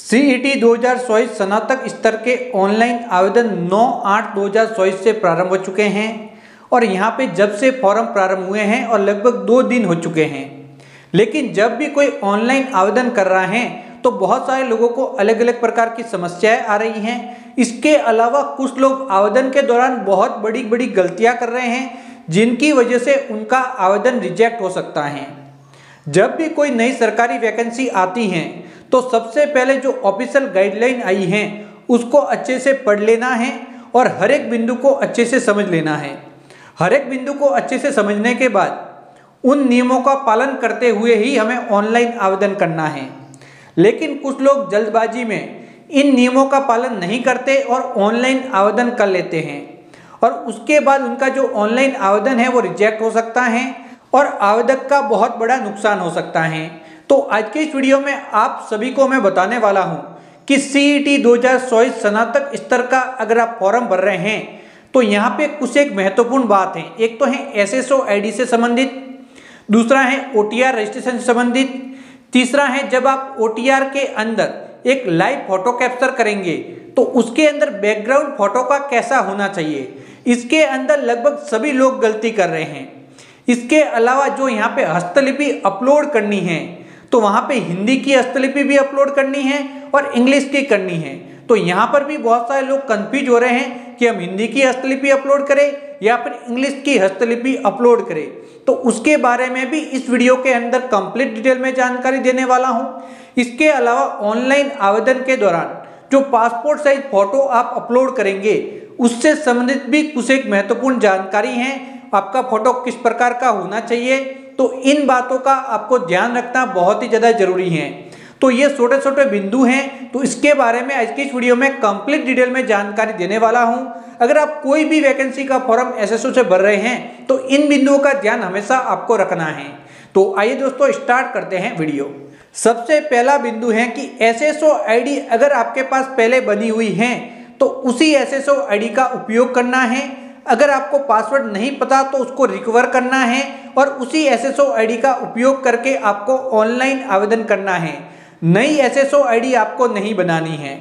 CET 2024 स्नातक स्तर के ऑनलाइन आवेदन 9/8/2024 से प्रारंभ हो चुके हैं और यहाँ पे जब से फॉर्म प्रारंभ हुए हैं और लगभग 2 दिन हो चुके हैं। लेकिन जब भी कोई ऑनलाइन आवेदन कर रहा है तो बहुत सारे लोगों को अलग अलग प्रकार की समस्याएं आ रही हैं। इसके अलावा कुछ लोग आवेदन के दौरान बहुत बड़ी बड़ी गलतियां कर रहे हैं जिनकी वजह से उनका आवेदन रिजेक्ट हो सकता है। जब भी कोई नई सरकारी वैकेंसी आती है तो सबसे पहले जो ऑफिशियल गाइडलाइन आई है उसको अच्छे से पढ़ लेना है और हर एक बिंदु को अच्छे से समझ लेना है। हर एक बिंदु को अच्छे से समझने के बाद उन नियमों का पालन करते हुए ही हमें ऑनलाइन आवेदन करना है। लेकिन कुछ लोग जल्दबाजी में इन नियमों का पालन नहीं करते और ऑनलाइन आवेदन कर लेते हैं और उसके बाद उनका जो ऑनलाइन आवेदन है वो रिजेक्ट हो सकता है और आवेदक का बहुत बड़ा नुकसान हो सकता है। तो आज के इस वीडियो में आप सभी को मैं बताने वाला हूं कि सीईटी 2024 स्नातक स्तर का अगर आप फॉर्म भर रहे हैं तो यहाँ पे कुछ एक महत्वपूर्ण बात है। एक तो है एसएसओ आईडी से संबंधित, दूसरा है ओटीआर रजिस्ट्रेशन से संबंधित, तीसरा है जब आप ओटीआर के अंदर एक लाइव फोटो कैप्चर करेंगे तो उसके अंदर बैकग्राउंड फोटो का कैसा होना चाहिए। इसके अंदर लगभग सभी लोग गलती कर रहे हैं। इसके अलावा जो यहाँ पे हस्तलिपि अपलोड करनी है तो वहाँ पे हिंदी की हस्तलिपि भी अपलोड करनी है और इंग्लिश की करनी है। तो यहाँ पर भी बहुत सारे लोग कंफ्यूज हो रहे हैं कि हम हिंदी की हस्तलिपि अपलोड करें या फिर इंग्लिश की हस्तलिपि अपलोड करें। तो उसके बारे में भी इस वीडियो के अंदर कंप्लीट डिटेल में जानकारी देने वाला हूँ। इसके अलावा ऑनलाइन आवेदन के दौरान जो पासपोर्ट साइज फोटो आप अपलोड करेंगे उससे संबंधित भी कुछ एक महत्वपूर्ण जानकारी है। आपका फोटो किस प्रकार का होना चाहिए, तो इन बातों का आपको ध्यान रखना बहुत ही ज़्यादा जरूरी है। तो ये छोटे छोटे बिंदु हैं, तो इसके बारे में आज की इस वीडियो में कंप्लीट डिटेल में जानकारी देने वाला हूं। अगर आप कोई भी वैकेंसी का फॉर्म एसएसओ से भर रहे हैं तो इन बिंदुओं का ध्यान हमेशा आपको रखना है। तो आइए दोस्तों स्टार्ट करते हैं वीडियो। सबसे पहला बिंदु है कि एसएसओ आईडी अगर आपके पास पहले बनी हुई है तो उसी एसएसओ आईडी का उपयोग करना है। अगर आपको पासवर्ड नहीं पता तो उसको रिकवर करना है और उसी एसएसओ आईडी का उपयोग करके आपको ऑनलाइन आवेदन करना है। नई एसएसओ आईडी आपको नहीं बनानी है।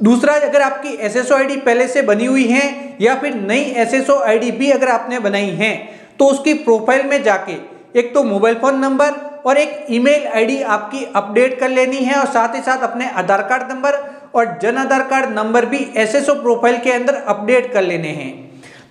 दूसरा, अगर आपकी एसएसओ आईडी पहले से बनी हुई है या फिर नई एसएसओ आईडी भी अगर आपने बनाई है तो उसकी प्रोफाइल में जाके एक तो मोबाइल फोन नंबर और एक ईमेल आईडी आपकी अपडेट कर लेनी है और साथ ही साथ अपने आधार कार्ड नंबर और जन आधार कार्ड नंबर भी एसएसओ प्रोफाइल के अंदर अपडेट कर लेने हैं।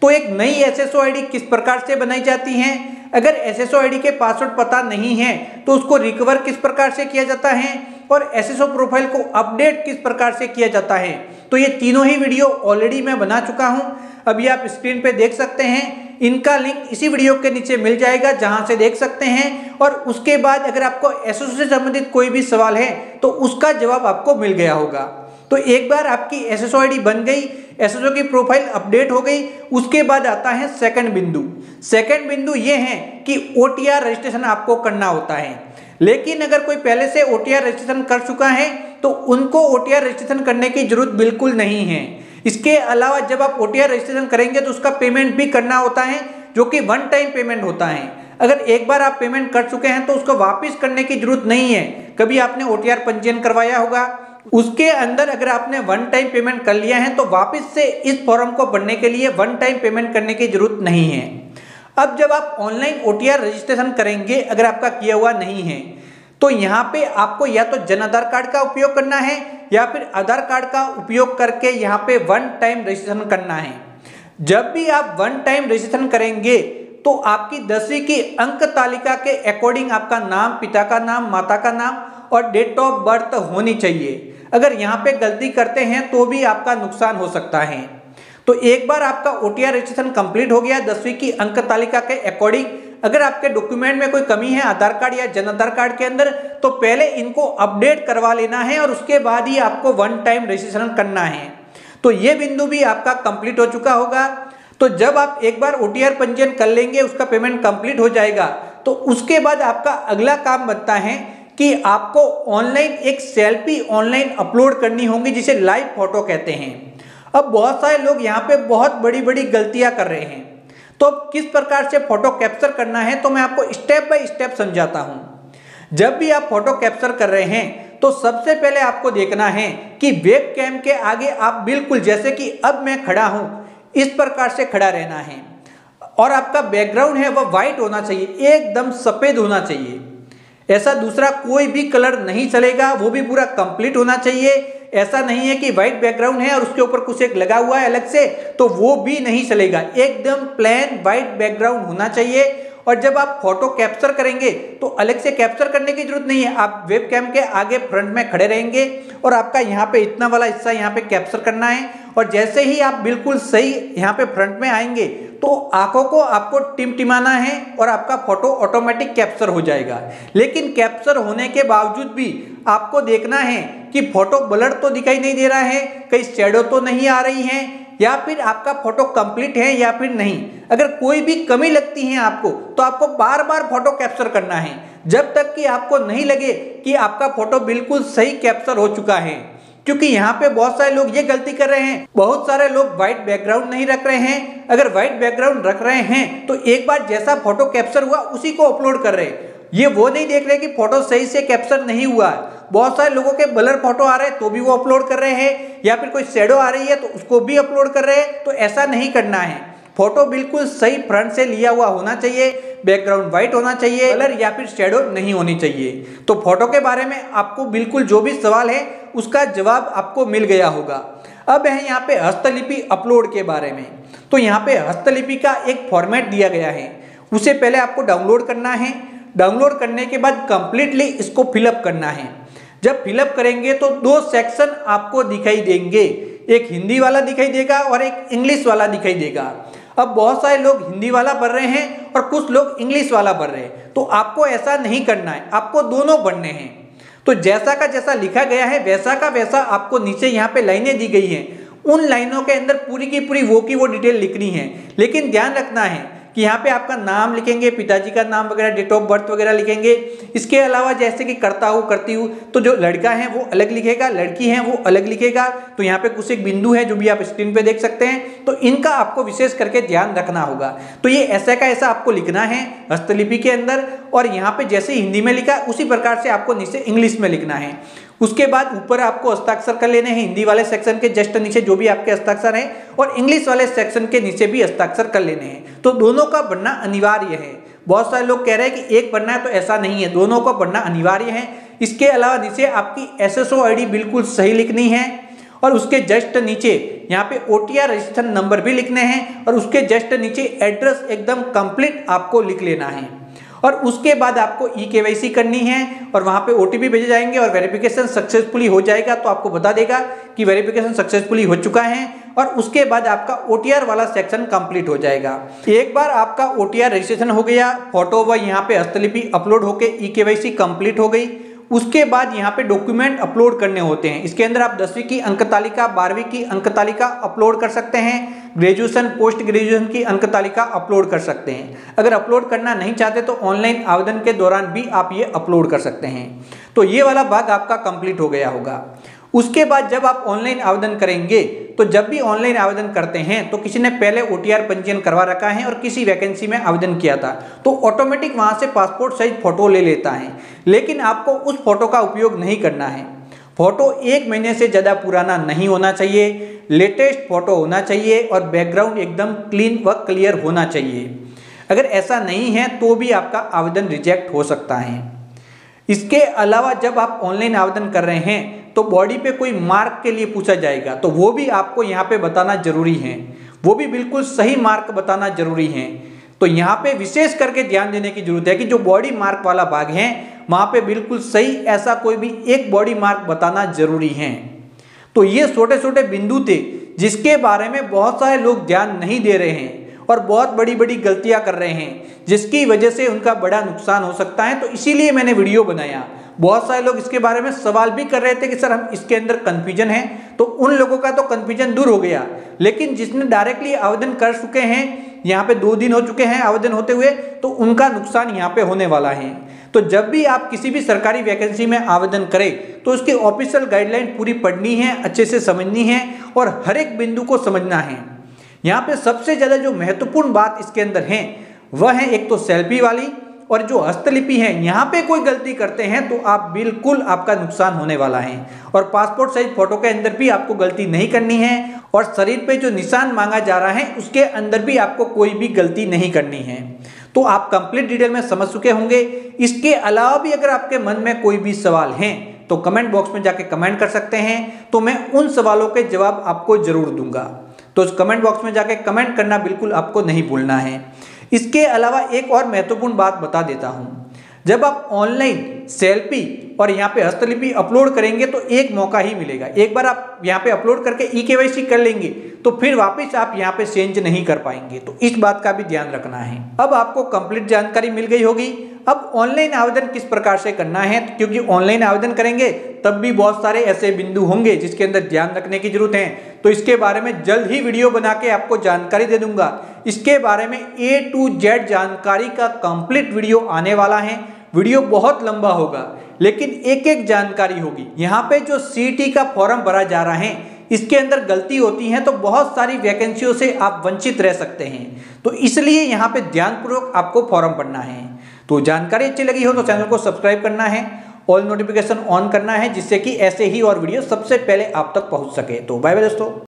तो एक नई एसएसओ आईडी किस प्रकार से बनाई जाती है, अगर एसएसओ आईडी के पासवर्ड पता नहीं है तो उसको रिकवर किस प्रकार से किया जाता है और एसएसओ प्रोफाइल को अपडेट किस प्रकार से किया जाता है, तो ये तीनों ही वीडियो ऑलरेडी मैं बना चुका हूं। अभी आप स्क्रीन पे देख सकते हैं, इनका लिंक इसी वीडियो के नीचे मिल जाएगा जहां से देख सकते हैं। और उसके बाद अगर आपको एसएसओ से संबंधित कोई भी सवाल है तो उसका जवाब आपको मिल गया होगा। तो एक बार आपकी एसएसओ आईडी बन गई, एसएसओ की प्रोफाइल अपडेट हो गई, उसके बाद आता है सेकंड बिंदु। सेकंड बिंदु ये है कि ओटीआर रजिस्ट्रेशन आपको करना होता है। लेकिन अगर कोई पहले से ओटीआर रजिस्ट्रेशन कर चुका है तो उनको ओटीआर रजिस्ट्रेशन करने की जरूरत बिल्कुल नहीं है। इसके अलावा जब आप ओटीआर रजिस्ट्रेशन करेंगे तो उसका पेमेंट भी करना होता है जो कि वन टाइम पेमेंट होता है। अगर एक बार आप पेमेंट कर चुके हैं तो उसको वापस करने की जरूरत नहीं है। कभी आपने ओटीआर पंजीयन करवाया होगा, उसके अंदर अगर आपने वन टाइम पेमेंट कर लिया है तो वापस से इस फॉर्म को भरने के लिए वन टाइम पेमेंट करने की जरूरत नहीं है। अब जब आप ऑनलाइन ओटीआर रजिस्ट्रेशन करेंगे अगर आपका किया हुआ नहीं है तो यहाँ पे आपको या तो जन आधार कार्ड का उपयोग करना है या फिर आधार कार्ड का उपयोग करके यहाँ पे वन टाइम रजिस्ट्रेशन करना है। जब भी आप वन टाइम रजिस्ट्रेशन करेंगे तो आपकी 10वीं की अंक तालिका के अकॉर्डिंग आपका नाम, पिता का नाम, माता का नाम और डेट ऑफ बर्थ होनी चाहिए। अगर यहाँ पे गलती करते हैं तो भी आपका नुकसान हो सकता है। तो एक बार आपका ओटीआर रजिस्ट्रेशन कंप्लीट हो गया 10वीं की अंक तालिका के अकॉर्डिंग, अगर आपके डॉक्यूमेंट में कोई कमी है आधार कार्ड या जन आधार कार्ड के अंदर तो पहले इनको अपडेट करवा लेना है और उसके बाद ही आपको वन टाइम रजिस्ट्रेशन करना है। तो ये बिंदु भी आपका कंप्लीट हो चुका होगा। तो जब आप एक बार ओटीआर पंजीयन कर लेंगे, उसका पेमेंट कंप्लीट हो जाएगा, तो उसके बाद आपका अगला काम बनता है कि आपको ऑनलाइन एक सेल्फी ऑनलाइन अपलोड करनी होगी जिसे लाइव फोटो कहते हैं। अब बहुत सारे लोग यहाँ पे बहुत बड़ी बड़ी गलतियां कर रहे हैं। तो अब किस प्रकार से फोटो कैप्चर करना है तो मैं आपको स्टेप बाय स्टेप समझाता हूँ। जब भी आप फोटो कैप्चर कर रहे हैं तो सबसे पहले आपको देखना है कि वेब कैम के आगे आप बिल्कुल जैसे कि अब मैं खड़ा हूं इस प्रकार से खड़ा रहना है और आपका बैकग्राउंड है वह व्हाइट होना चाहिए, एकदम सफेद होना चाहिए। ऐसा दूसरा कोई भी कलर नहीं चलेगा, वो भी पूरा कंप्लीट होना चाहिए। ऐसा नहीं है कि व्हाइट बैकग्राउंड है और उसके ऊपर कुछ एक लगा हुआ है अलग से, तो वो भी नहीं चलेगा। एकदम प्लेन व्हाइट बैकग्राउंड होना चाहिए। और जब आप फोटो कैप्चर करेंगे तो अलग से कैप्चर करने की जरूरत नहीं है, आप वेब कैम के आगे फ्रंट में खड़े रहेंगे और आपका यहाँ पे इतना वाला हिस्सा यहाँ पे कैप्चर करना है। और जैसे ही आप बिल्कुल सही यहाँ पे फ्रंट में आएंगे तो आंखों को आपको टिमटिमाना है और आपका फोटो ऑटोमेटिक कैप्चर हो जाएगा। लेकिन कैप्चर होने के बावजूद भी आपको देखना है कि फोटो ब्लर तो दिखाई नहीं दे रहा है, कहीं शैडो तो नहीं आ रही है, या फिर आपका फोटो कंप्लीट है या फिर नहीं। अगर कोई भी कमी लगती है आपको तो आपको बार बार फोटो कैप्चर करना है जब तक कि आपको नहीं लगे कि आपका फोटो बिल्कुल सही कैप्चर हो चुका है। क्योंकि यहाँ पे बहुत सारे लोग ये गलती कर रहे हैं, बहुत सारे लोग व्हाइट बैकग्राउंड नहीं रख रहे हैं। अगर व्हाइट बैकग्राउंड रख रहे हैं तो एक बार जैसा फोटो कैप्चर हुआ उसी को अपलोड कर रहे हैं, ये वो नहीं देख रहे कि फोटो सही से कैप्चर नहीं हुआ है। बहुत सारे लोगों के ब्लर फोटो आ रहे हैं तो भी वो अपलोड कर रहे हैं, या फिर कोई शैडो आ रही है तो उसको भी अपलोड कर रहे हैं। तो ऐसा नहीं करना है, फोटो बिल्कुल सही फ्रंट से लिया हुआ होना चाहिए, बैकग्राउंड व्हाइट होना चाहिए, ब्लर या फिर शैडो नहीं होनी चाहिए। तो फोटो के बारे में आपको बिल्कुल जो भी सवाल है उसका जवाब आपको मिल गया होगा। अब है यहाँ पे हस्तलिपि अपलोड के बारे में। तो यहाँ पे हस्तलिपि का एक फॉर्मेट दिया गया है, उसे पहले आपको डाउनलोड करना है। डाउनलोड करने के बाद कंप्लीटली इसको फिलअप करना है। जब फिलअप करेंगे तो दो सेक्शन आपको दिखाई देंगे, एक हिंदी वाला दिखाई देगा और एक इंग्लिश वाला दिखाई देगा। अब बहुत सारे लोग हिंदी वाला भर रहे हैं और कुछ लोग इंग्लिश वाला भर रहे हैं, तो आपको ऐसा नहीं करना है, आपको दोनों भरने हैं। तो जैसा का जैसा लिखा गया है वैसा का वैसा आपको नीचे यहाँ पे लाइनें दी गई हैं, उन लाइनों के अंदर पूरी की पूरी वो की वो डिटेल लिखनी है। लेकिन ध्यान रखना है कि यहाँ पे आपका नाम लिखेंगे, पिताजी का नाम वगैरह, डेट ऑफ बर्थ वगैरह लिखेंगे। इसके अलावा जैसे कि करता हूँ करती हूँ, तो जो लड़का है वो अलग लिखेगा, लड़की है वो अलग लिखेगा। तो यहाँ पे कुछ एक बिंदु है जो भी आप स्क्रीन पे देख सकते हैं, तो इनका आपको विशेष करके ध्यान रखना होगा। तो ये ऐसा का ऐसा आपको लिखना है हस्तलिपि के अंदर, और यहाँ पे जैसे हिंदी में लिखा उसी प्रकार से आपको नीचे इंग्लिश में लिखना है। उसके बाद ऊपर आपको हस्ताक्षर कर लेने हैं, हिंदी वाले सेक्शन के जस्ट नीचे जो भी आपके हस्ताक्षर हैं, और इंग्लिश वाले सेक्शन के नीचे भी हस्ताक्षर कर लेने हैं। तो दोनों का बनना अनिवार्य है। बहुत सारे लोग कह रहे हैं कि एक बनना है, तो ऐसा नहीं है, दोनों का बनना अनिवार्य है। इसके अलावा नीचे आपकी SSO ID बिल्कुल सही लिखनी है, और उसके जस्ट नीचे यहाँ पे OTR रजिस्ट्रेशन नंबर भी लिखने हैं, और उसके जस्ट नीचे एड्रेस एकदम कंप्लीट आपको लिख लेना है। और उसके बाद आपको eKYC करनी है और वहाँ पे OTP भेजे जाएंगे और वेरिफिकेशन सक्सेसफुली हो जाएगा, तो आपको बता देगा कि वेरिफिकेशन सक्सेसफुली हो चुका है। और उसके बाद आपका OTR वाला सेक्शन कंप्लीट हो जाएगा। एक बार आपका OTR रजिस्ट्रेशन हो गया, फोटो व यहाँ पे हस्तलिपि अपलोड होके eKYC कंप्लीट हो गई, उसके बाद यहाँ पे डॉक्यूमेंट अपलोड करने होते हैं। इसके अंदर आप 10वीं की अंक तालिका, 12वीं की अंक तालिका अपलोड कर सकते हैं, ग्रेजुएशन पोस्ट ग्रेजुएशन की अंक तालिका अपलोड कर सकते हैं। अगर अपलोड करना नहीं चाहते तो ऑनलाइन आवेदन के दौरान भी आप ये अपलोड कर सकते हैं। तो ये वाला भाग आपका कंप्लीट हो गया होगा। उसके बाद जब आप ऑनलाइन आवेदन करेंगे, तो जब भी ऑनलाइन आवेदन करते हैं तो किसी ने पहले OTR पंजीयन करवा रखा है और किसी वैकेंसी में आवेदन किया था, तो ऑटोमेटिक वहां से पासपोर्ट साइज फोटो ले लेता है। लेकिन आपको उस फोटो का उपयोग नहीं करना है। फोटो 1 महीने से ज़्यादा पुराना नहीं होना चाहिए, लेटेस्ट फोटो होना चाहिए और बैकग्राउंड एकदम क्लीन व क्लियर होना चाहिए। अगर ऐसा नहीं है तो भी आपका आवेदन रिजेक्ट हो सकता है। इसके अलावा जब आप ऑनलाइन आवेदन कर रहे हैं तो बॉडी पे कोई मार्क के लिए पूछा जाएगा, तो वो भी आपको यहाँ पे बताना जरूरी है, वो भी बिल्कुल सही मार्क बताना जरूरी है। तो यहाँ पे विशेष करके ध्यान देने की जरूरत है कि जो बॉडी मार्क वाला भाग है वहाँ पे बिल्कुल सही ऐसा कोई भी एक बॉडी मार्क बताना जरूरी है। तो ये छोटे छोटे बिंदु थे जिसके बारे में बहुत सारे लोग ध्यान नहीं दे रहे हैं और बहुत बड़ी बड़ी गलतियां कर रहे हैं, जिसकी वजह से उनका बड़ा नुकसान हो सकता है। तो इसीलिए मैंने वीडियो बनाया। बहुत सारे लोग इसके बारे में सवाल भी कर रहे थे कि सर हम इसके अंदर कन्फ्यूजन है, तो उन लोगों का तो कन्फ्यूजन दूर हो गया। लेकिन जिसने डायरेक्टली आवेदन कर चुके हैं, यहाँ पे 2 दिन हो चुके हैं आवेदन होते हुए, तो उनका नुकसान यहाँ पे होने वाला है। तो जब भी आप किसी भी सरकारी वैकेंसी में आवेदन करें तो उसकी ऑफिशियल गाइडलाइन पूरी पढ़नी है, अच्छे से समझनी है और हर एक बिंदु को समझना है। यहाँ पे सबसे ज़्यादा जो महत्वपूर्ण बात इसके अंदर है वह है एक तो सेल्फी वाली, और जो हस्तलिपि है यहाँ पे कोई गलती करते हैं तो आप बिल्कुल आपका नुकसान होने वाला है। और पासपोर्ट साइज फोटो के अंदर भी आपको गलती नहीं करनी है और शरीर पे जो निशान मांगा जा रहा है उसके अंदर भी आपको कोई भी गलती नहीं करनी है। तो आप कंप्लीट डिटेल में समझ चुके होंगे। इसके अलावा भी अगर आपके मन में कोई भी सवाल हैं तो कमेंट बॉक्स में जाके कमेंट कर सकते हैं, तो मैं उन सवालों के जवाब आपको जरूर दूंगा। तो उस कमेंट बॉक्स में जाके कमेंट करना बिल्कुल आपको नहीं भूलना है। इसके अलावा एक और महत्वपूर्ण बात बता देता हूं, जब आप ऑनलाइन सेल्फी और यहाँ पे हस्तलिपि अपलोड करेंगे तो एक मौका ही मिलेगा। एक बार आप यहाँ पे अपलोड करके ई-केवाईसी कर लेंगे तो फिर वापस आप यहाँ पे चेंज नहीं कर पाएंगे, तो इस बात का भी ध्यान रखना है। अब आपको कंप्लीट जानकारी मिल गई होगी। अब ऑनलाइन आवेदन किस प्रकार से करना है, क्योंकि ऑनलाइन आवेदन करेंगे तब भी बहुत सारे ऐसे बिंदु होंगे जिसके अंदर ध्यान रखने की जरूरत है, तो इसके बारे में जल्द ही वीडियो बना के आपको जानकारी दे दूंगा। इसके बारे में A to Z जानकारी का कंप्लीट वीडियो आने वाला है। वीडियो बहुत लंबा होगा लेकिन एक एक जानकारी होगी। यहाँ पे जो CET का फॉर्म भरा जा रहा है इसके अंदर गलती होती है तो बहुत सारी वैकेंसियों से आप वंचित रह सकते हैं, तो इसलिए यहाँ पे ध्यानपूर्वक आपको फॉर्म भरना है। तो जानकारी अच्छी लगी हो तो चैनल को सब्सक्राइब करना है, ऑल नोटिफिकेशन ऑन करना है, जिससे कि ऐसे ही और वीडियो सबसे पहले आप तक पहुंच सके। तो बाय बाय दोस्तों।